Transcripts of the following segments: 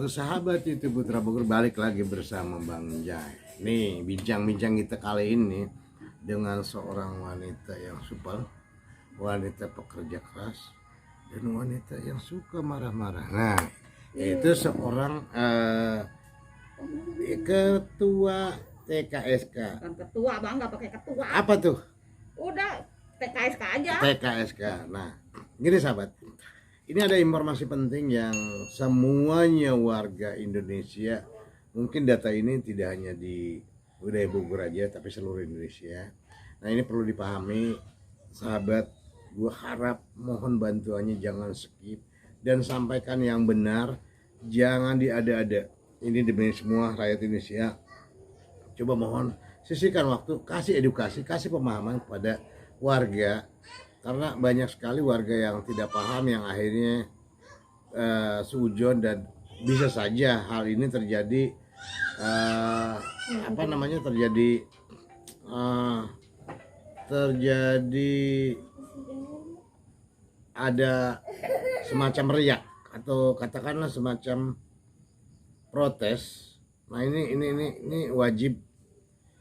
wabarakatuh. Sahabat itu Putra Bogor, balik lagi bersama Bang Jai. Nih bincang-bincang kita kali ini dengan seorang wanita yang supel, wanita pekerja keras, dan wanita yang suka marah-marah. Nah, itu seorang ketua TKSK. Bukan ketua bang, nggak pakai ketua. Apa tuh? Udah TKSK aja. TKSK. Nah, gini sahabat, ini ada informasi penting yang semuanya warga Indonesia, mungkin data ini tidak hanya di wilayah Bogor aja, tapi seluruh Indonesia. Nah, ini perlu dipahami sahabat. Gue harap mohon bantuannya jangan skip dan sampaikan yang benar, jangan diada-ada. Ini demi semua rakyat Indonesia. Coba mohon sisihkan waktu, kasih edukasi, kasih pemahaman kepada warga, karena banyak sekali warga yang tidak paham, yang akhirnya suudzon, dan bisa saja hal ini terjadi terjadi ada semacam riak atau katakanlah semacam protes. Nah, ini wajib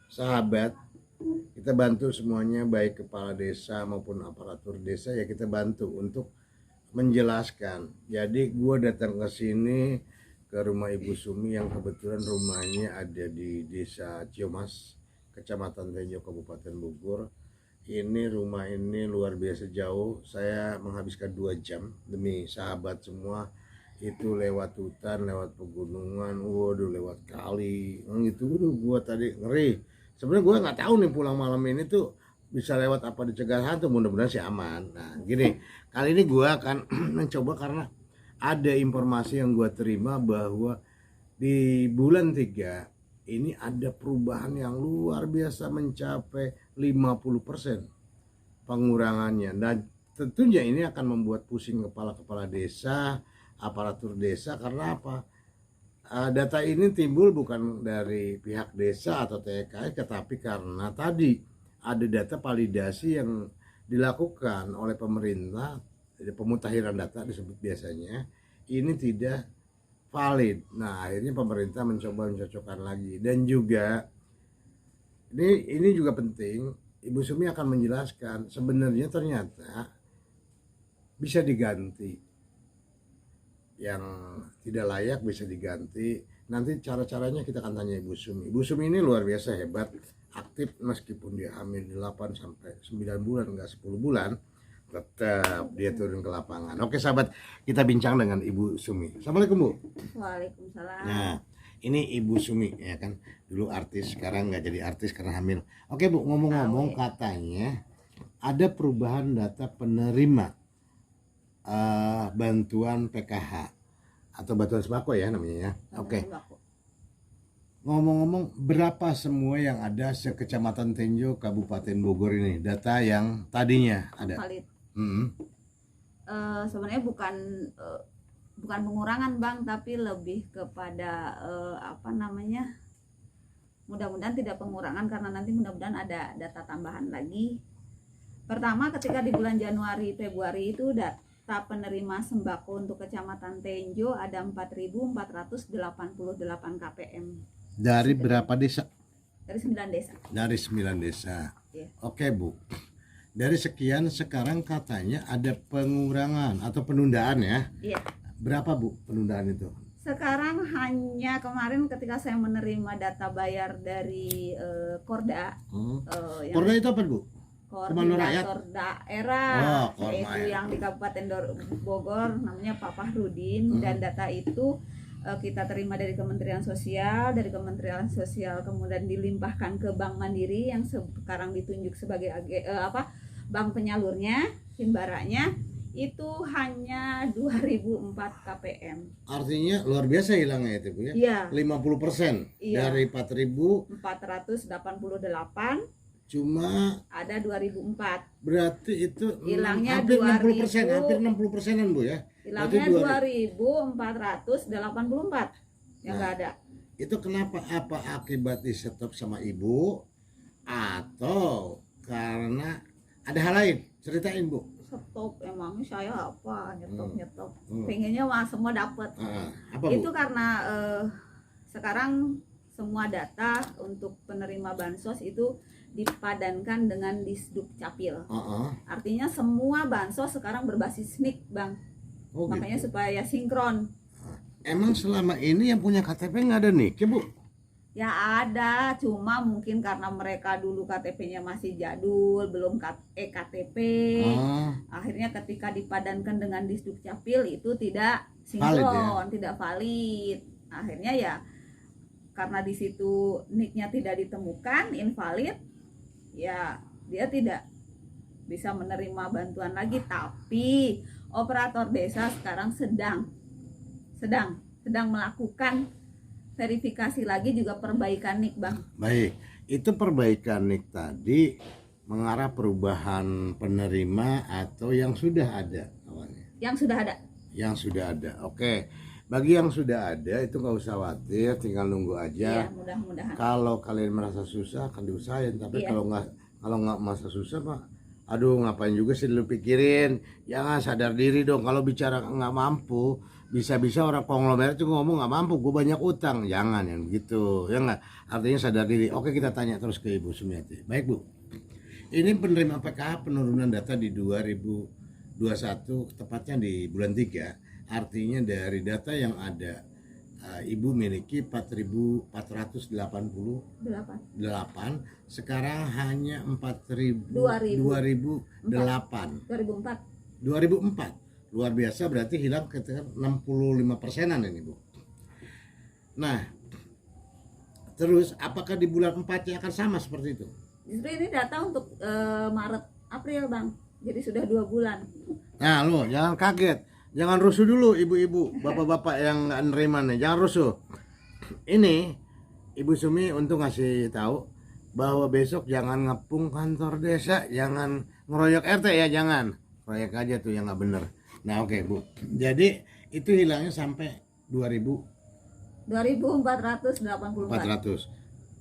sahabat kita bantu semuanya, baik kepala desa maupun aparatur desa, ya kita bantu untuk menjelaskan. Jadi gue datang ke sini ke rumah Ibu Sumi yang kebetulan rumahnya ada di Desa Ciomas, Kecamatan Tenjo, Kabupaten Bogor. Ini rumah ini luar biasa jauh. Saya menghabiskan 2 jam demi sahabat semua. Itu lewat hutan, lewat pegunungan, waduh, lewat kali, gitu. Waduh, gue tadi ngeri. Sebenarnya gue nggak tahu nih pulang malam ini tuh bisa lewat apa dicegah hantu, mudah-mudahan sih aman. Nah gini, kali ini gue akan mencoba karena ada informasi yang gue terima bahwa di bulan 3 ini ada perubahan yang luar biasa, mencapai 50% pengurangannya. Dan tentunya ini akan membuat pusing kepala-kepala desa, aparatur desa. Karena apa? Data ini timbul bukan dari pihak desa atau TKS, tetapi karena tadi ada data validasi yang dilakukan oleh pemerintah, pemutakhiran data disebut biasanya, ini tidak valid. Nah, akhirnya pemerintah mencoba mencocokkan lagi. Dan juga ini juga penting, Ibu Sumi akan menjelaskan sebenarnya ternyata bisa diganti. Yang tidak layak bisa diganti. Nanti cara-caranya kita akan tanya Ibu Sumi. Ibu Sumi ini luar biasa hebat, aktif meskipun dia hamil 8 sampai 9 bulan, enggak 10 bulan, tetap dia turun ke lapangan. Oke sahabat, kita bincang dengan Ibu Sumi. Assalamualaikum Bu. Waalaikumsalam. Nah, ini Ibu Sumi ya kan, dulu artis, sekarang nggak jadi artis karena hamil. Oke Bu, ngomong-ngomong katanya ada perubahan data penerima bantuan PKH atau bantuan sembako ya namanya ya. Oke. Ngomong-ngomong, berapa semua yang ada sekecamatan Tenjo, Kabupaten Bogor ini? Data yang tadinya ada. Valid. Sebenarnya bukan pengurangan Bang, tapi lebih kepada mudah-mudahan tidak pengurangan, karena nanti mudah-mudahan ada data tambahan lagi. Pertama, ketika di bulan Januari Februari itu data penerima sembako untuk Kecamatan Tenjo ada 4.488 KPM. Dari berapa desa? Dari 9 desa. Dari 9 desa. Iya. Oke Bu. Dari sekian sekarang katanya ada pengurangan atau penundaan ya? Iya. Berapa Bu penundaan itu? Sekarang hanya kemarin ketika saya menerima data bayar dari Korda. Korda itu apa Bu? Koordinator daerah, yaitu yang di Kabupaten Bogor namanya Pak Fahrudin. Dan data itu kita terima dari Kementerian Sosial, kemudian dilimpahkan ke Bank Mandiri yang sekarang ditunjuk sebagai bank penyalurnya, Himbaranya. Itu hanya 2004 KPM. Artinya luar biasa hilangnya itu Bu ya? Iya. 50% iya. Dari 4.488 cuma ada 2004. Berarti itu hilangnya hampir 60%, hampir 60%-an Bu ya. Hilangnya 2.484 yang enggak ada. Itu kenapa? Apa akibat di stop sama Ibu atau karena ada hal lain? Ceritain Bu. stop, emangnya saya apa nyetop. Hmm. Pengennya mah semua dapat. Apa Itu Bu? karena sekarang semua data untuk penerima bansos itu dipadankan dengan Disduk Capil. Artinya semua bansos sekarang berbasis NIK, Bang. Oh, Makanya gitu. supaya sinkron. Emang selama ini yang punya KTP nggak ada nih, ya Bu? Ya ada, cuma mungkin karena mereka dulu KTP-nya masih jadul, belum KTP. Akhirnya ketika dipadankan dengan Disduk Capil itu tidak sinkron, tidak valid. Akhirnya ya karena di situ NIK-nya tidak ditemukan, invalid, ya dia tidak bisa menerima bantuan lagi. Tapi operator desa sekarang sedang melakukan verifikasi lagi juga perbaikan NIK, Bang. Baik, itu perbaikan NIK tadi mengarah perubahan penerima atau yang sudah ada awalnya? Yang sudah ada. Yang sudah ada, oke. Bagi yang sudah ada itu nggak usah khawatir, tinggal nunggu aja. Iya, mudah-mudahan. Kalau kalian merasa susah akan diusahain, tapi Iya. kalau nggak merasa susah Pak, aduh ngapain juga sih lu pikirin, jangan sadar diri dong. Kalau bicara nggak mampu, bisa-bisa orang konglomerat itu ngomong nggak mampu, gue banyak utang, jangan yang begitu, ya nggak. Artinya sadar diri. Oke, kita tanya terus ke Ibu Sumiati. Baik Bu, ini penerima PKH penurunan data di 2021, tepatnya di bulan 3. Artinya dari data yang ada, Ibu miliki 4.488, sekarang hanya 2008. 2004. Luar biasa, berarti hilang ketika 65%-an ini Bu. Nah, terus apakah di bulan 4 akan sama seperti itu? Justru ini data untuk Maret April, Bang. Jadi sudah 2 bulan. Nah lo jangan kaget, jangan rusuh dulu ibu-ibu, bapak-bapak yang nggak nerima nih, jangan rusuh. Ini Ibu Sumi untuk ngasih tahu bahwa besok jangan ngepung kantor desa, jangan ngeroyok RT ya, jangan proyek aja tuh yang nggak bener. Nah oke Bu, jadi itu hilangnya sampai 2484. 400.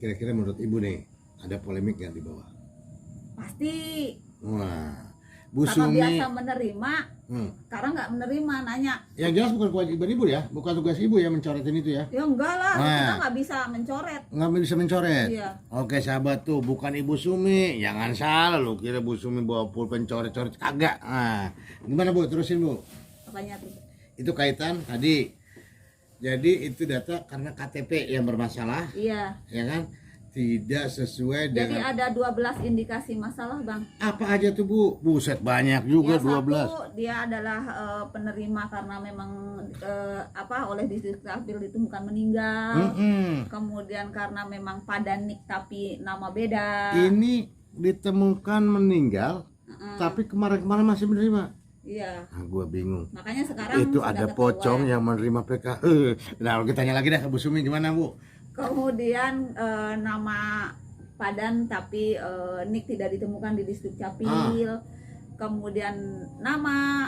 Kira-kira menurut Ibu nih ada polemik nggak di bawah? Pasti. Wah, Bu Karena Sumi biasa menerima, sekarang nggak menerima, nanya. yang jelas bukan kewajiban Ibu ya, bukan tugas Ibu ya mencoretin itu ya. Ya enggak lah, Nah. kita nggak bisa mencoret. Nggak bisa mencoret. Iya. Oke sahabat tuh, bukan Ibu Sumi, jangan salah lu kira Bu Sumi bawa pulpen coret-coret, kagak. Nah, gimana Bu, terusin Bu. Apanya tuh? Itu kaitan tadi, jadi itu data karena KTP yang bermasalah, Iya. ya kan, tidak sesuai Jadi dengan ada 12 indikasi masalah, Bang. apa aja tuh Bu. Buset, banyak juga. Yang 12. satu, dia adalah penerima karena memang oleh Disduk Capil ditemukan meninggal. Kemudian karena memang padan NIK tapi nama beda. Ini ditemukan meninggal, tapi kemarin-kemarin masih menerima. Iya. Nah, gua bingung. Makanya sekarang Itu sudah ada ketahuan. pocong yang menerima PK. Nah, kita tanya lagi dah ke Bu Sumi, gimana Bu? Kemudian nama padan tapi NIK tidak ditemukan di Disduk Capil. Kemudian nama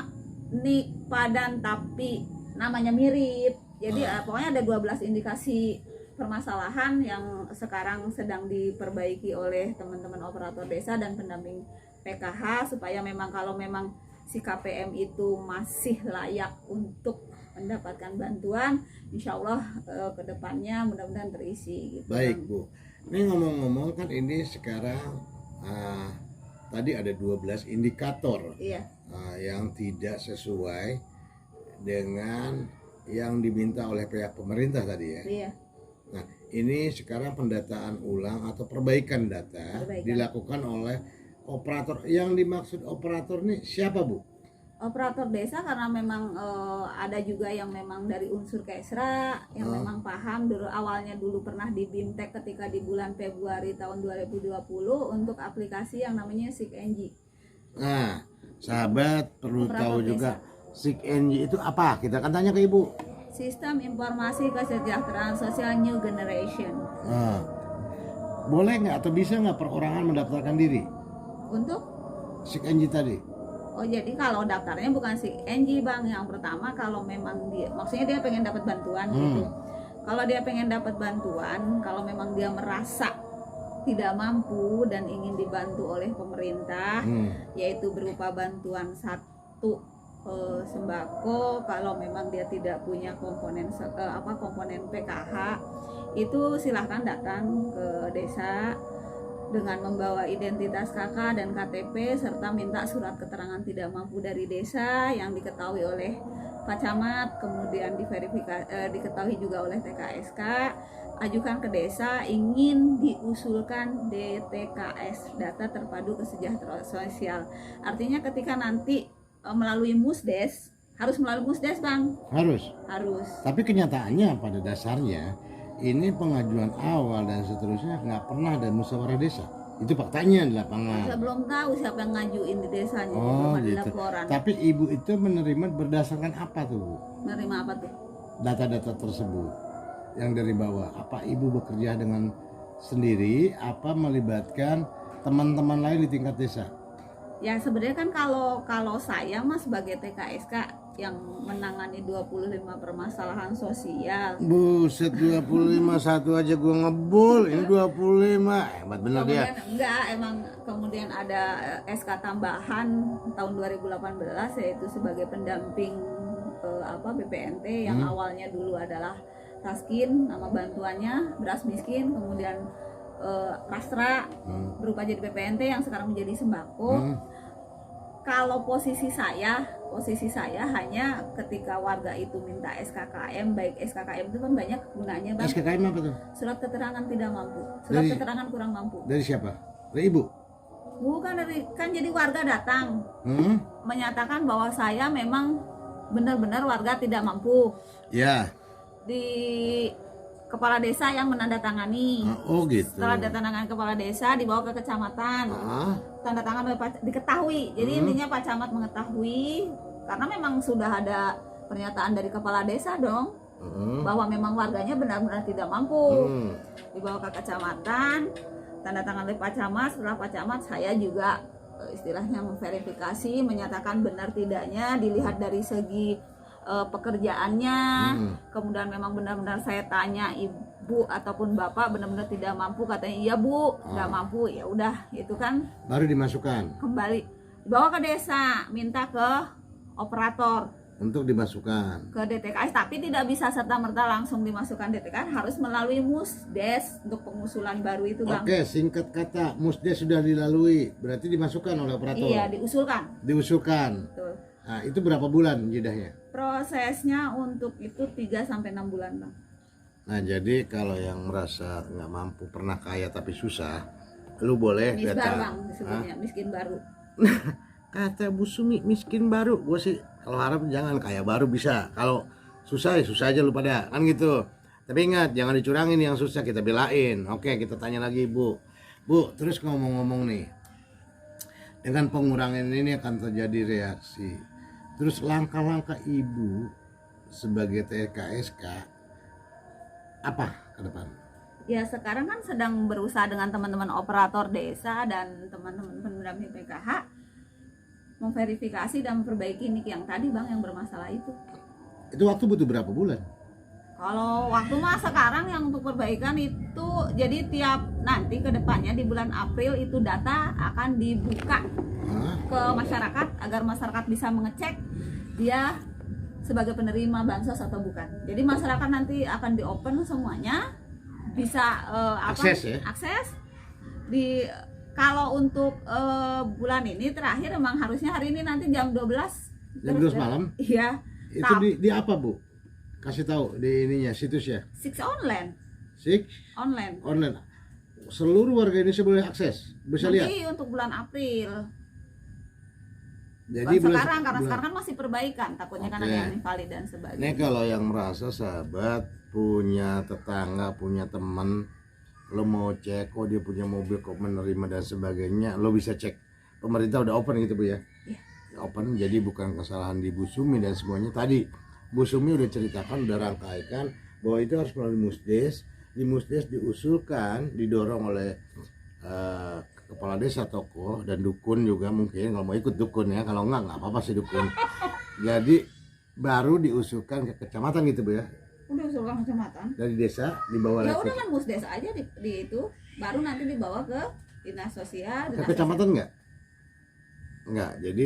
NIK padan tapi namanya mirip. Jadi pokoknya ada 12 indikasi permasalahan yang sekarang sedang diperbaiki oleh teman-teman operator desa dan pendamping PKH supaya memang kalau memang si KPM itu masih layak untuk mendapatkan bantuan, insya Allah kedepannya mudah-mudahan terisi gitu. Baik Bu, ini ngomong-ngomong kan ini sekarang tadi ada 12 indikator. Iya. Yang tidak sesuai dengan yang diminta oleh pihak pemerintah tadi ya. Iya. Nah ini sekarang pendataan ulang atau perbaikan data dilakukan oleh operator. Yang dimaksud operator ini siapa Bu? Operator desa karena memang ada juga yang memang dari unsur Kesra yang memang paham awalnya dulu pernah di BIMTEK ketika di bulan Februari tahun 2020 untuk aplikasi yang namanya SIG-NG. Nah, sahabat perlu Operator tahu desa. juga SIG-NG itu apa? Kita akan tanya ke Ibu. Sistem Informasi Kesejahteraan Sosial New Generation. Boleh nggak atau bisa nggak perorangan mendaftarkan diri Untuk SIG-NG tadi? Oh jadi kalau daftarnya bukan SIG-NG Bang, yang pertama kalau memang maksudnya dia pengen dapat bantuan gitu. Kalau dia pengen dapat bantuan, kalau memang dia merasa tidak mampu dan ingin dibantu oleh pemerintah, yaitu berupa bantuan satu sembako. Kalau memang dia tidak punya komponen PKH, itu silahkan datang ke desa dengan membawa identitas KK dan KTP serta minta surat keterangan tidak mampu dari desa yang diketahui oleh Pak Camat, kemudian diketahui juga oleh TKSK. Ajukan ke desa, ingin diusulkan DTKS, data terpadu kesejahteraan sosial. Artinya ketika nanti melalui Musdes, harus melalui Musdes, Bang. Harus. Tapi kenyataannya pada dasarnya ini pengajuan awal dan seterusnya nggak pernah ada musyawarah desa. Itu faktanya di lapangan. Saya belum tahu siapa yang ngajuin di desanya, belum ada gitu. laporan. Tapi ibu itu menerima berdasarkan apa tuh, Bu? Menerima apa tuh? Data-data tersebut yang dari bawah. Apa ibu bekerja dengan sendiri, apa melibatkan teman-teman lain di tingkat desa? Ya sebenarnya kan kalau saya mas sebagai TKSK yang menangani 25 permasalahan sosial. Buset, 25 satu aja gua ngebul, ini 25. Hebat bener dia. Kemudian ada SK tambahan tahun 2018 yaitu sebagai pendamping BPNT yang awalnya dulu adalah Raskin, nama bantuannya beras miskin, kemudian Rastra berupa jadi PPNT yang sekarang menjadi sembako. Kalau posisi saya hanya ketika warga itu minta SKKM, baik SKKM itu kan banyak gunanya, Bang. SKKM apa tuh? Surat keterangan tidak mampu, surat keterangan kurang mampu. Dari siapa? Dari ibu? Bukan, kan jadi warga datang menyatakan bahwa saya memang benar-benar warga tidak mampu. Ya. Di kepala desa yang menandatangani. Oh gitu. Setelah tanda kepala desa dibawa ke kecamatan. Tanda tangan diketahui. Jadi intinya Pak Camat mengetahui karena memang sudah ada pernyataan dari kepala desa dong bahwa memang warganya benar-benar tidak mampu. Dibawa ke kecamatan, tanda tangan oleh Pak Camat. Setelah Pak Camat saya juga istilahnya memverifikasi, menyatakan benar tidaknya, dilihat dari segi pekerjaannya, kemudian memang benar-benar saya tanya ibu ataupun bapak benar-benar tidak mampu, katanya iya Bu, nggak mampu, ya udah itu kan baru dimasukkan kembali dibawa ke desa, minta ke operator untuk dimasukkan ke DTKS, tapi tidak bisa serta-merta langsung dimasukkan DTKS, harus melalui Musdes untuk pengusulan baru itu, Bang. Oke, singkat kata Musdes sudah dilalui, berarti dimasukkan oleh operator. Iya, diusulkan. Betul. Nah, itu berapa bulan jedahnya? Prosesnya untuk itu 3-6 bulan, Bang. Nah, jadi kalau yang merasa nggak mampu, pernah kaya tapi susah, lu boleh Misbar, datang. Bang, disebutnya miskin baru. Kata Bu Sumi miskin baru, gue sih kalau harap jangan kaya baru bisa. Kalau susah ya susah aja lu pada, kan gitu. Tapi ingat jangan dicurangin yang susah, kita belain. Oke, kita tanya lagi Bu. Bu, terus ngomong-ngomong nih, dengan pengurangan ini akan terjadi reaksi. Terus langkah-langkah ibu sebagai TKSK apa ke depan? Ya sekarang kan sedang berusaha dengan teman-teman operator desa dan teman-teman pendamping PKH memverifikasi dan memperbaiki nik yang tadi, Bang, yang bermasalah itu. Itu waktu butuh berapa bulan? Kalau waktu mah sekarang yang untuk perbaikan itu, jadi tiap nanti ke depannya di bulan April itu data akan dibuka ke masyarakat agar masyarakat bisa mengecek dia sebagai penerima bansos atau bukan. Jadi masyarakat nanti akan di-open semuanya, bisa akses di. Kalau untuk bulan ini terakhir memang harusnya hari ini nanti jam 12 malam. Iya. Itu di apa, Bu? Kasih tahu di ininya, situs ya. Six online. Online. Seluruh warga Indonesia boleh akses, bisa lihat. Nanti untuk bulan April. Jadi sekarang kan masih perbaikan, takutnya kan ada yang invalid dan sebagainya. Ini kalau yang merasa sahabat punya tetangga, punya teman, lo mau cek, oh dia punya mobil kok menerima dan sebagainya, lo bisa cek. Pemerintah udah open gitu, Bu ya. Open, jadi bukan kesalahan di Bu Sumi dan semuanya. Tadi Bu Sumi udah ceritakan, udah rangkaikan bahwa itu harus melalui Musdes. Di Musdes diusulkan, didorong oleh kepala desa, tokoh dan dukun juga mungkin, kalau mau ikut dukun ya, kalau nggak apa-apa sih dukun. Jadi baru diusulkan ke kecamatan gitu, Bu ya. Udah usulkan kecamatan. Dari desa dibawa ya udah kan Musdes aja di itu. baru nanti dibawa ke dinas sosial. Ke Dinas kecamatan nggak. Jadi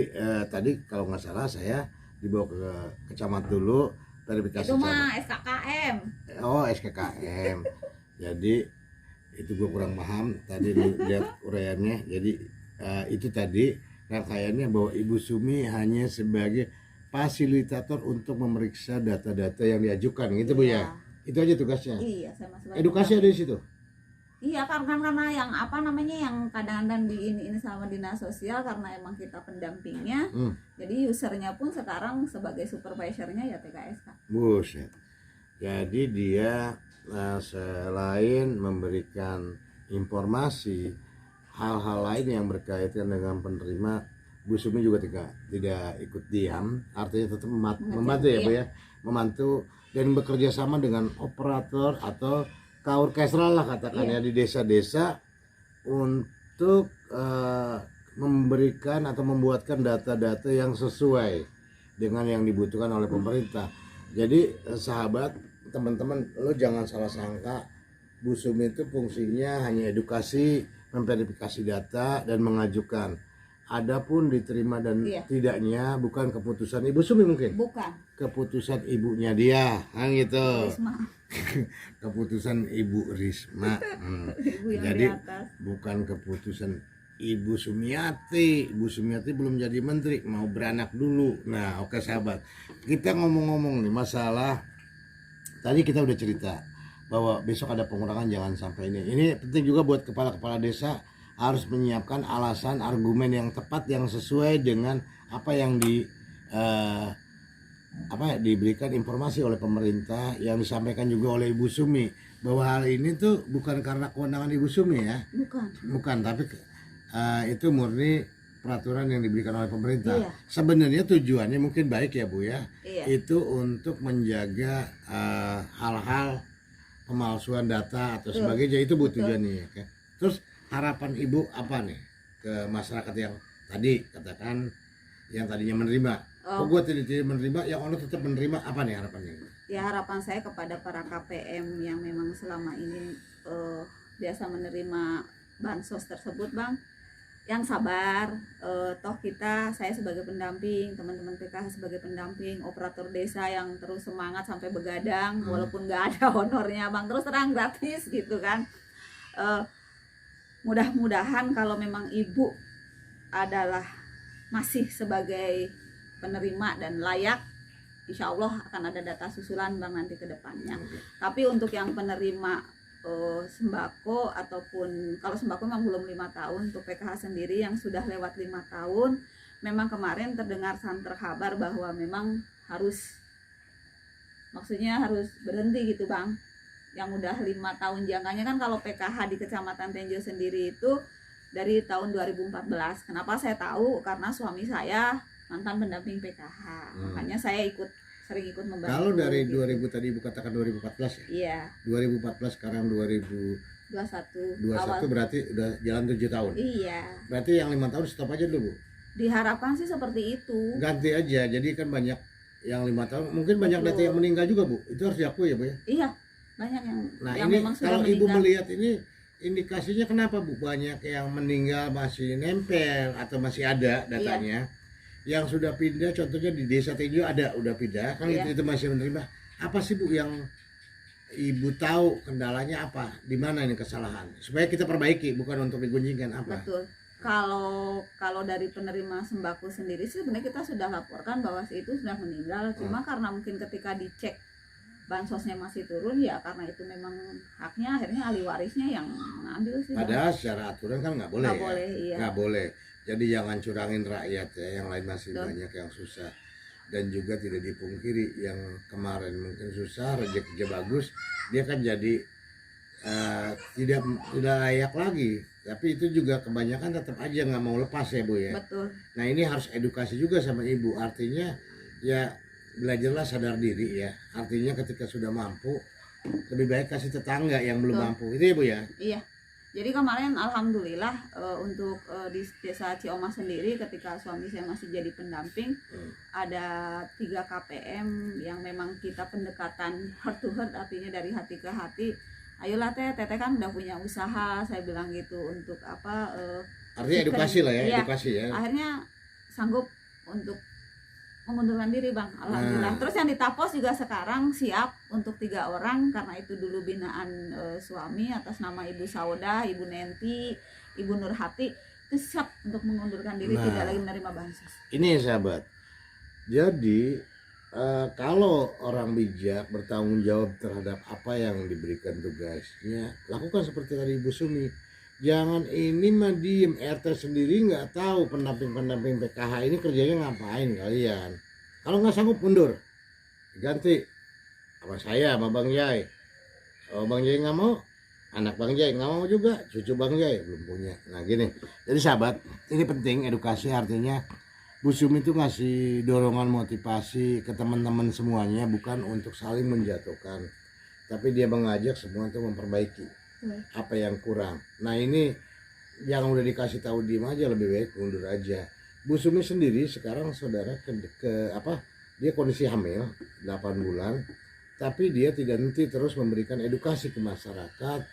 tadi kalau nggak salah saya dibawa ke kecamatan dulu, verifikasi itu mah camat. SKKM. Oh, SKKM. Jadi itu gue kurang paham tadi lihat uraiannya. Jadi itu tadi rangkaiannya bahwa Ibu Sumi hanya sebagai fasilitator untuk memeriksa data-data yang diajukan gitu Bu ya. Itu aja tugasnya. Iya, saya masih Edukasi ada di situ. Iya, karena yang apa namanya yang kadang-kadang di ini sama dinas sosial, karena emang kita pendampingnya. Jadi usernya pun sekarang sebagai supervisornya ya TKSK. Buset. Jadi dia selain memberikan informasi, hal-hal lain yang berkaitan dengan penerima, Bu Sumi juga tidak ikut diam, artinya tetap membantu ya Bu ya, membantu dan bekerja sama dengan operator atau kaurkesral lah katakan ya di desa-desa untuk memberikan atau membuatkan data-data yang sesuai dengan yang dibutuhkan oleh pemerintah. Jadi sahabat, teman-teman, lo jangan salah sangka Bu Sumi itu fungsinya hanya edukasi, memverifikasi data dan mengajukan. Adapun diterima dan tidaknya bukan keputusan Ibu Sumi mungkin. Bukan. Keputusan ibunya dia, kan gitu. Risma. Keputusan Ibu Risma. Ibu yang Jadi di atas. bukan keputusan Ibu Sumiati. Ibu Sumiati belum jadi menteri, mau beranak dulu. Nah, oke sahabat. Kita ngomong-ngomong nih masalah tadi kita udah cerita bahwa besok ada pengurangan, jangan sampai ini. Ini penting juga buat kepala-kepala desa harus menyiapkan alasan, argumen yang tepat yang sesuai dengan apa yang diberikan informasi oleh pemerintah, yang disampaikan juga oleh Ibu Sumi bahwa hal ini tuh bukan karena kewenangan Ibu Sumi ya. Bukan, tapi itu murni peraturan yang diberikan oleh pemerintah. Sebenarnya tujuannya mungkin baik ya Bu ya. Itu untuk menjaga hal-hal pemalsuan data atau sebagainya, itu Bu tujuannya. Okay. Terus harapan Ibu apa nih ke masyarakat yang tadi katakan yang tadinya menerima? Gue tidak menerima, yang Allah tetap menerima, apa nih harapannya? Ya, harapan saya kepada para KPM yang memang selama ini biasa menerima bansos tersebut, Bang, yang sabar. Toh saya sebagai pendamping, teman-teman PKH sebagai pendamping, operator desa yang terus semangat sampai begadang walaupun nggak ada honornya, Bang, terus terang gratis gitu kan. Mudah-mudahan kalau memang Ibu adalah masih sebagai penerima dan layak, insya Allah akan ada data susulan, Bang, nanti ke depannya. Tapi untuk yang penerima sembako ataupun kalau sembako memang belum 5 tahun, untuk PKH sendiri yang sudah lewat 5 tahun, memang kemarin terdengar santer kabar bahwa memang harus berhenti gitu, Bang. Yang udah 5 tahun jangkanya kan, kalau PKH di Kecamatan Tenjo sendiri itu dari tahun 2014. Kenapa saya tahu? Karena suami saya mantan pendamping PKH. Makanya saya sering ikut membantu. Kalau dari 2000 tadi Ibu katakan 2014 ya? Iya. 2014 sekarang 2021 berarti udah jalan 7 tahun. Iya. Berarti yang 5 tahun stop aja dulu, Bu. Diharapkan sih seperti itu. Ganti aja. Jadi kan banyak yang 5 tahun, mungkin banyak data yang meninggal juga, Bu. Itu harus diakui ya, Bu ya? Iya. Banyak yang ini memang sudah kalau meninggal. Ibu melihat ini indikasinya kenapa, Bu, banyak yang meninggal masih nempel atau masih ada datanya? Yang sudah pindah, contohnya di Desa Tenjo udah pindah kan, itu masih menerima. Apa sih, Bu, yang Ibu tahu kendalanya apa? Di mana ini kesalahan? Supaya kita perbaiki, bukan untuk digunjingkan apa? Betul. Kalau dari penerima sembako sendiri sih sebenarnya kita sudah laporkan bahwa itu sudah meninggal. Cuma karena mungkin ketika dicek bansosnya masih turun, ya karena itu memang haknya, akhirnya ahli warisnya yang mengambil sih. Padahal secara aturan kan nggak boleh. Nggak boleh. Jadi jangan curangin rakyat ya, yang lain masih banyak yang susah. Dan juga tidak dipungkiri yang kemarin mungkin susah, rezekinya bagus, dia kan jadi tidak layak lagi. Tapi itu juga kebanyakan tetap aja nggak mau lepas ya, Bu ya. Betul. Nah, ini harus edukasi juga sama Ibu. Artinya ya belajarlah sadar diri ya. Artinya ketika sudah mampu, lebih baik kasih tetangga yang belum mampu. Itu ya, Bu ya. Iya. Jadi kemarin alhamdulillah untuk di Desa Cioma sendiri, ketika suami saya masih jadi pendamping, ada 3 KPM yang memang kita pendekatan heart to heart, artinya dari hati ke hati, ayolah teteh kan udah punya usaha, saya bilang gitu, untuk apa Artinya edukasi lah ya, iya, edukasi ya. akhirnya sanggup untuk mengundurkan diri bang, alhamdulillah. Terus yang di Tapos juga sekarang siap untuk 3 orang, karena itu dulu binaan suami atas nama Ibu Sauda, Ibu Nenti, Ibu Nurhati, itu siap untuk mengundurkan diri, tidak lagi menerima bansos. Ini sahabat, jadi kalau orang bijak bertanggung jawab terhadap apa yang diberikan tugasnya, lakukan seperti tadi Ibu Sumi. Jangan ini mah diem, RT sendiri nggak tahu pendamping PKH ini kerjanya ngapain kalian. Kalau nggak sanggup mundur, ganti sama saya, sama Bang Jai. Kalau Bang Jai nggak mau, anak Bang Jai nggak mau juga, cucu Bang Jai belum punya. Nah gini, jadi sahabat, ini penting edukasi, artinya Bu Sumi itu ngasih dorongan motivasi ke teman-teman semuanya, bukan untuk saling menjatuhkan, tapi dia mengajak semua untuk memperbaiki apa yang kurang. Nah ini yang udah dikasih tahu diem aja, lebih baik mundur aja. Bu Sumi sendiri sekarang saudara dia kondisi hamil 8 bulan, tapi dia tidak henti terus memberikan edukasi ke masyarakat,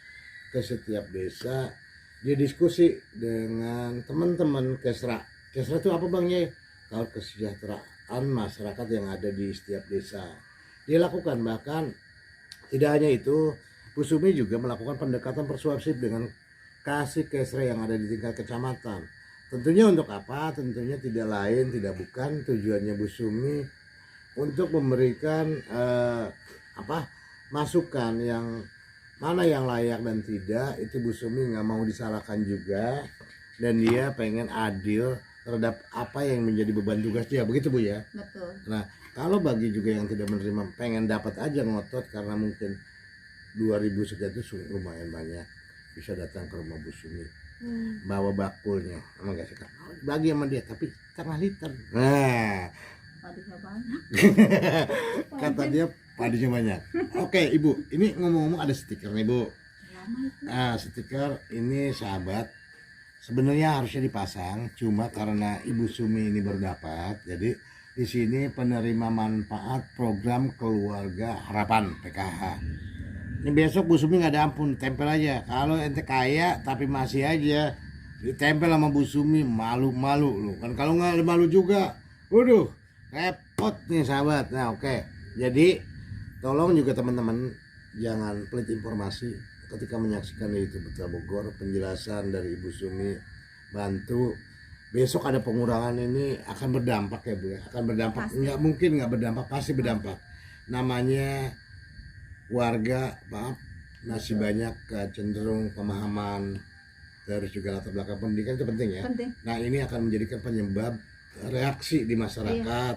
ke setiap desa. Dia diskusi dengan teman-teman Kesra. Kesra itu apa Bang Ye? Kalau kesejahteraan masyarakat yang ada di setiap desa. Dia lakukan, bahkan tidak hanya itu, Bu Sumi juga melakukan pendekatan persuasif dengan kasih Kesra yang ada di tingkat kecamatan. Tentunya untuk apa? Tentunya tidak lain, tidak bukan, tujuannya Bu Sumi untuk memberikan masukan yang mana yang layak dan tidak. Itu Bu Sumi nggak mau disalahkan juga, dan dia pengen adil terhadap apa yang menjadi beban tugas dia, begitu Bu ya. Betul. Nah kalau bagi juga yang tidak menerima, pengen dapat aja, ngotot karena mungkin 2000 sekian itu lumayan banyak, bisa datang ke rumah Bu Sumi, bawa bakulnya, emang gak suka bagi sama dia, tapi setengah liter. Nah Padinya banyak. kata dia padinya banyak. Oke Ibu, ini ngomong-ngomong ada stiker nih Bu. Nah stiker ini sahabat, sebenarnya harusnya dipasang, cuma karena Ibu Sumi ini berdapat, jadi di sini penerima manfaat program keluarga harapan PKH. Ini besok Bu Sumi nggak ada ampun, tempel aja. Kalau ente kaya tapi masih aja ditempel sama Bu Sumi, malu-malu lu. Kan kalau nggak ada malu juga, waduh, repot nih sahabat. Nah oke. Jadi tolong juga teman-teman jangan pelit informasi ketika menyaksikan itu Putra Bogor, penjelasan dari Ibu Sumi, bantu. Besok ada pengurangan, ini akan berdampak ya Bu ya, akan berdampak. Nggak mungkin nggak berdampak, pasti berdampak. Namanya warga, maaf, masih banyak cenderung pemahaman, terus juga latar belakang pendidikan itu penting ya. Penting. Nah ini akan menjadikan penyebab reaksi di masyarakat.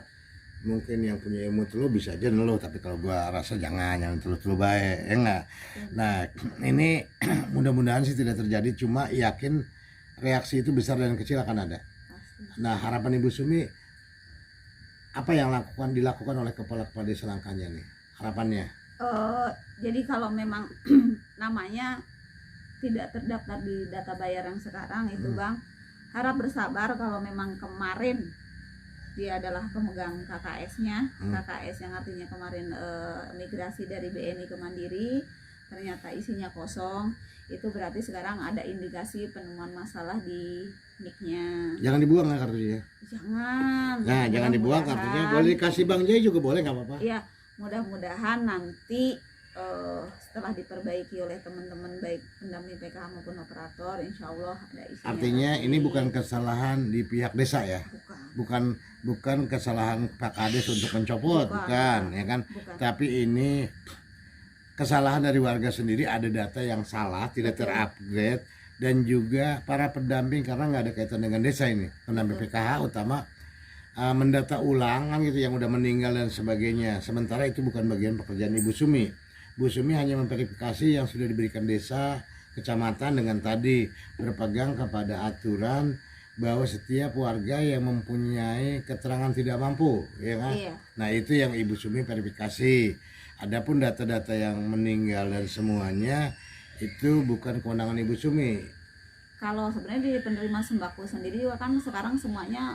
Mungkin yang punya ilmu teluh bisa aja neluh, tapi kalau gua rasa jangan teluh baik ya enggak. Nah ini mudah-mudahan sih tidak terjadi, cuma yakin reaksi itu besar dan kecil akan ada. Nah harapan Ibu Sumi, apa yang dilakukan oleh kepala desa langkahnya nih, harapannya? Jadi kalau memang namanya tidak terdaftar di data bayar yang sekarang itu Bang, harap bersabar. Kalau memang kemarin dia adalah pemegang KKS-nya, KKS yang artinya kemarin migrasi dari BNI ke Mandiri, ternyata isinya kosong, itu berarti sekarang ada indikasi penemuan masalah di NIK-nya. Jangan dibuang ya kartunya. Jangan. Nah jangan dibuang kartunya, boleh dikasih Bang Jai juga boleh, nggak apa-apa. Iya. Mudah-mudahan nanti setelah diperbaiki oleh teman-teman baik pendamping PKH maupun operator, insya Allah ada isinya. Artinya nanti. Ini bukan kesalahan di pihak desa ya, bukan kesalahan Pak Kades untuk mencopot, bukan ya kan, tapi ini kesalahan dari warga sendiri, ada data yang salah, tidak terupgrade, dan juga para pendamping karena nggak ada kaitan dengan desa ini, pendamping PKH utama. Mendata ulang kan gitu yang udah meninggal dan sebagainya, sementara itu bukan bagian pekerjaan Ibu Sumi. Bu Sumi hanya memverifikasi yang sudah diberikan desa, kecamatan, dengan tadi berpegang kepada aturan bahwa setiap warga yang mempunyai keterangan tidak mampu, ya kan? Iya. Nah itu yang Ibu Sumi verifikasi. Adapun data-data yang meninggal dan semuanya itu bukan kewenangan Ibu Sumi. Kalau sebenarnya di penerima sembako sendiri kan sekarang semuanya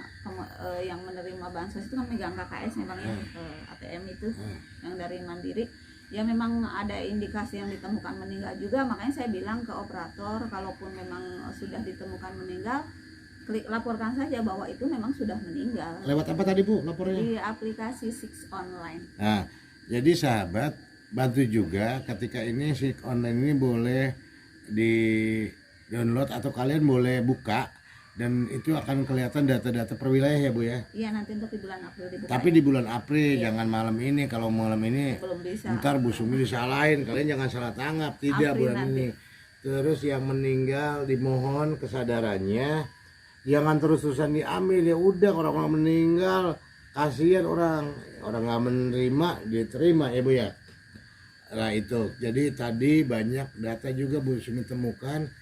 yang menerima bansos itu kan megang KKS nya Bang ya, ATM itu yang dari Mandiri ya memang ada indikasi yang ditemukan meninggal juga, makanya saya bilang ke operator kalaupun memang sudah ditemukan meninggal, laporkan saja bahwa itu memang sudah meninggal. Lewat apa tadi Bu lapornya? Di aplikasi Six Online. Nah, jadi sahabat bantu juga ketika ini Six Online ini boleh di download atau kalian boleh buka dan itu akan kelihatan data-data per wilayah ya Bu ya. Iya, nanti untuk di bulan April dibuka. Tapi di bulan April jangan malam ini. Kalau malam ini belum bisa. ntar Bu Sumi disalahin, kalian jangan salah tanggap. Tidak April bulan nanti. ini. Terus yang meninggal dimohon kesadarannya, jangan terus-terusan diambil. Ya udah, orang-orang meninggal kasihan, orang nggak menerima diterima ya Bu ya. Nah itu, jadi tadi banyak data juga Bu Sumi temukan.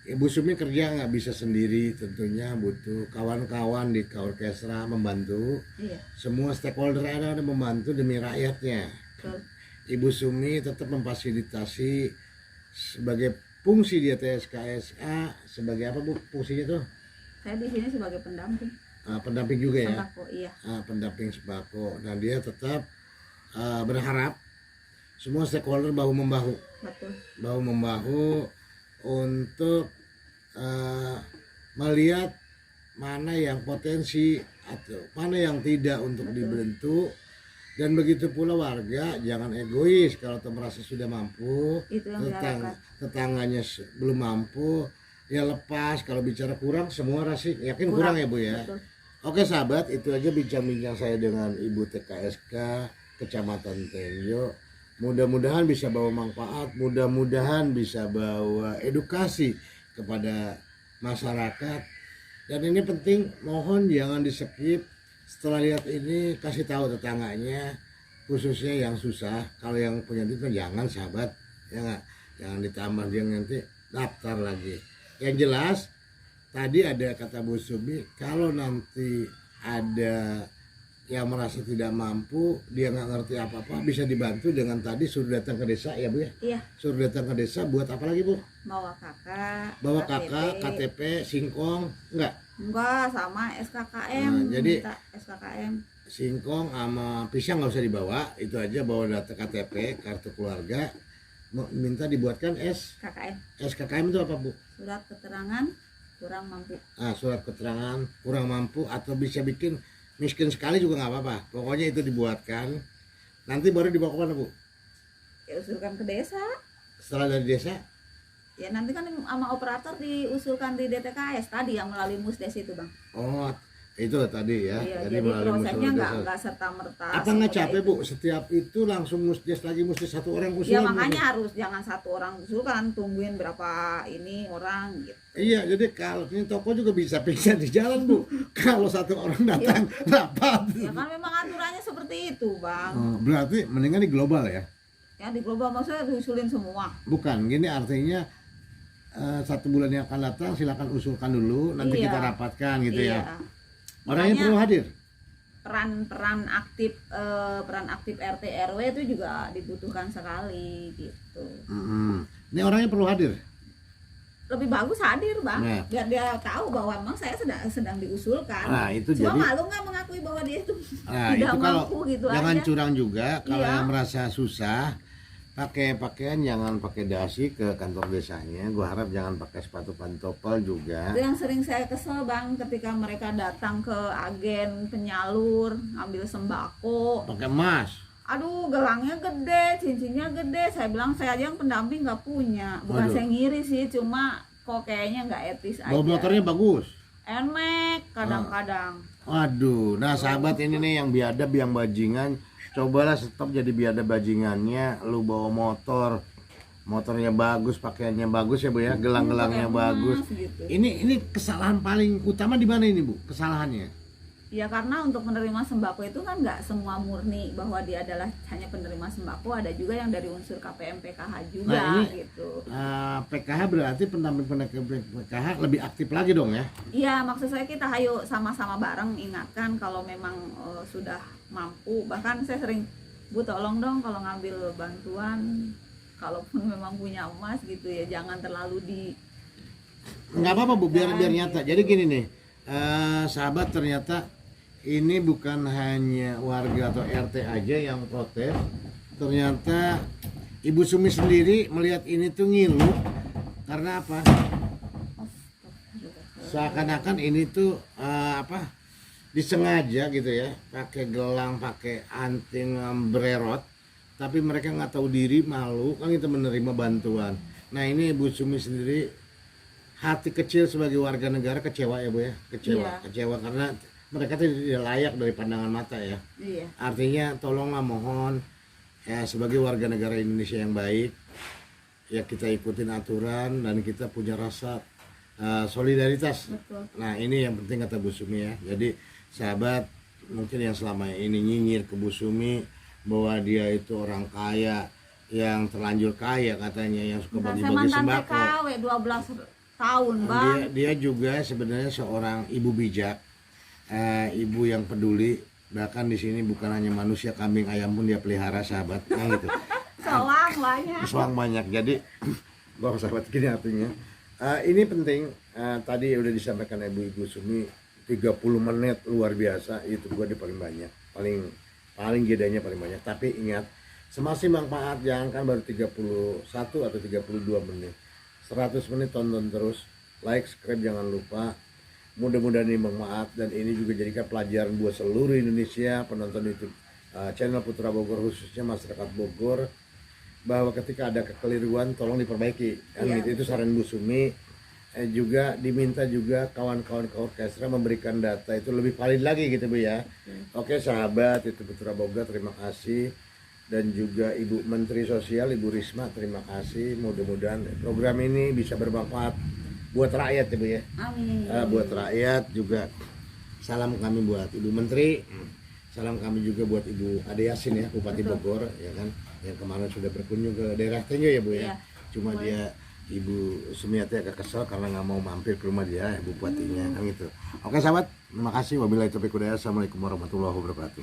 Ibu Sumi kerja nggak bisa sendiri, tentunya butuh kawan-kawan di orkestra membantu. Iya. Semua stakeholder ada membantu demi rakyatnya. Betul. Ibu Sumi tetap memfasilitasi sebagai fungsi dia TSKSA sebagai apa Bu fungsinya tuh? Saya di sini sebagai pendamping. Pendamping juga ya. Sembako, iya. Pendamping sembako. Nah dia tetap berharap semua stakeholder bahu membahu. Betul. Bahu membahu untuk melihat mana yang potensi atau mana yang tidak untuk dibentuk, dan begitu pula warga jangan egois kalau merasa sudah mampu, Itu yang diharapkan. tetangganya belum mampu ya lepas. Kalau bicara kurang semua rasik yakin kurang ya Bu ya. Betul. Oke sahabat, itu aja bincang-bincang saya dengan Ibu TKSK Kecamatan Tenjo. Mudah-mudahan bisa bawa manfaat, mudah-mudahan bisa bawa edukasi kepada masyarakat. Dan ini penting, mohon jangan di skip. Setelah lihat ini kasih tahu tetangganya, khususnya yang susah. Kalau yang punya duit jangan sahabat, ya nggak, jangan ditambah dia nanti daftar lagi. Yang jelas tadi ada kata Bu Sumi, kalau nanti ada yang merasa tidak mampu, dia nggak ngerti apa-apa, bisa dibantu dengan tadi suruh datang ke desa ya Bu ya. Iya. Suruh datang ke desa buat apa lagi Bu? Bawa kakak. Bawa KTP. kakak, KTP, singkong, enggak? Enggak, sama SKKM. Nah, jadi minta SKKM. singkong sama pisang nggak usah dibawa, itu aja bawa data KTP, kartu keluarga, minta dibuatkan KKM. SKKM itu apa Bu? Surat keterangan kurang mampu. Surat keterangan kurang mampu, atau bisa bikin miskin sekali juga nggak apa-apa, pokoknya itu dibuatkan. Nanti baru dibawa ke mana Bu? Ya usulkan ke desa. Setelah dari desa? Ya nanti kan sama operator diusulkan di DTKS tadi yang melalui Musdes itu Bang. Oh itu tadi ya. Iya, jadi prosesnya nggak serta merta. Apa nggak capek Bu? Setiap itu langsung musdes lagi, musdes satu orang usul. Ya makanya harus jangan satu orang usulkan, tungguin berapa ini orang gitu. Iya, jadi kalau ini toko juga bisa pingsan di jalan Bu. Kalau satu orang datang rapat. Ya kan memang aturannya seperti itu Bang. Berarti mendingan di global ya? Ya di global maksudnya diusulin semua. Bukan, gini artinya 1 bulan yang akan datang silakan usulkan dulu, nanti kita rapatkan gitu ya. Orangnya perlu hadir. Peran aktif RT RW itu juga dibutuhkan sekali gitu. Ini orangnya perlu hadir. Lebih bagus hadir Bang, Nah. biar dia tahu bahwa memang saya sedang diusulkan. Nah, itu Cuma jadi malu nggak mengakui bahwa dia itu nah, tidak itu kalau mampu gitu jangan aja. curang juga. Kalau Iya. yang merasa susah pakai pakaian, jangan pakai dasi ke kantor desanya. Gua harap jangan pakai sepatu pantopel juga. Itu yang sering saya kesel Bang, ketika mereka datang ke agen penyalur ngambil sembako. Pakai emas. Aduh, gelangnya gede, cincinnya gede. Saya bilang saya aja yang pendamping nggak punya. Bukan Waduh. saya ngiri sih, cuma kok kayaknya nggak etis aja. Bawa motornya bagus. Nmax kadang-kadang. Waduh, nah sahabat ini nih yang biadab, yang bajingan, cobalah stop jadi biadab bajingannya. Lu bawa motor, motornya bagus, pakaiannya bagus ya Bu ya, gelang-gelangnya Pakai bagus. emas gitu. Ini kesalahan paling utama di mana ini Bu? Kesalahannya? Ya karena untuk penerima sembako itu kan nggak semua murni bahwa dia adalah hanya penerima sembako, ada juga yang dari unsur KPM PKH juga Nah, ini, gitu. PKH berarti pendamping PKH lebih aktif lagi dong ya? Iya, maksud saya kita ayo sama-sama bareng ingatkan kalau memang sudah mampu. Bahkan saya sering, Bu tolong dong kalau ngambil bantuan, kalaupun memang punya emas gitu ya, jangan terlalu di. Nggak apa-apa Bu, biar nyata. Jadi gini nih, sahabat, ternyata ini bukan hanya warga atau RT aja yang protes, ternyata Ibu Sumi sendiri melihat ini tuh ngilu karena apa? Seakan-akan ini tuh disengaja gitu ya, pakai gelang, pakai anting, bererot, tapi mereka nggak tahu diri, malu kan kita menerima bantuan. Nah ini Ibu Sumi sendiri hati kecil sebagai warga negara kecewa ya Bu ya, kecewa karena mereka tidak layak dari pandangan mata ya. Iya. Artinya tolonglah mohon ya sebagai warga negara Indonesia yang baik ya kita ikutin aturan dan kita punya rasa solidaritas. Betul. Nah ini yang penting kata Bu Sumi ya. Jadi sahabat mungkin yang selama ini nyinyir ke Bu Sumi bahwa dia itu orang kaya yang terlanjur kaya katanya yang suka bagi-bagi sembako. TKW 12 tahun Bang. Dia juga sebenarnya seorang ibu bijak, ibu yang peduli. Bahkan di sini bukan hanya manusia, kambing ayam pun dia pelihara sahabat, nah gitu. Soang banyak. Jadi bahwa sahabat gini artinya ini penting. Tadi udah disampaikan Ibu Sumi 30 menit luar biasa, itu gua di paling banyak, paling jedanya paling banyak. Tapi ingat, semasih manfaat, jangan kan baru 31 atau 32 menit. 100 menit tonton terus, like, subscribe jangan lupa. Mudah-mudahan ini bermanfaat dan ini juga jadikan pelajaran buat seluruh Indonesia penonton YouTube channel Putra Bogor, khususnya masyarakat Bogor, bahwa ketika ada kekeliruan tolong diperbaiki kan gitu. Itu saran Bu Sumi. Juga diminta juga kawan-kawan ke orkestra memberikan data itu lebih valid lagi gitu Bu ya. Oke sahabat, itu Putra Bogor, terima kasih. Dan juga Ibu Menteri Sosial Ibu Risma, terima kasih. Mudah-mudahan program ini bisa bermanfaat buat rakyat ya Bu ya. Amin. Buat rakyat juga. Salam kami buat Ibu Menteri. Salam kami juga buat Ibu Ade Yasin ya, Bupati Bogor ya kan, yang kemarin sudah berkunjung ke daerah Tenjo ya Bu ya. Cuma dia Ibu Sumiati agak kesel karena nggak mau mampir ke rumah dia, Bupatinya kan gitu. Oke sahabat, terima kasih. Wabillahi taufiq wal hidayah. Assalamualaikum warahmatullahi wabarakatuh.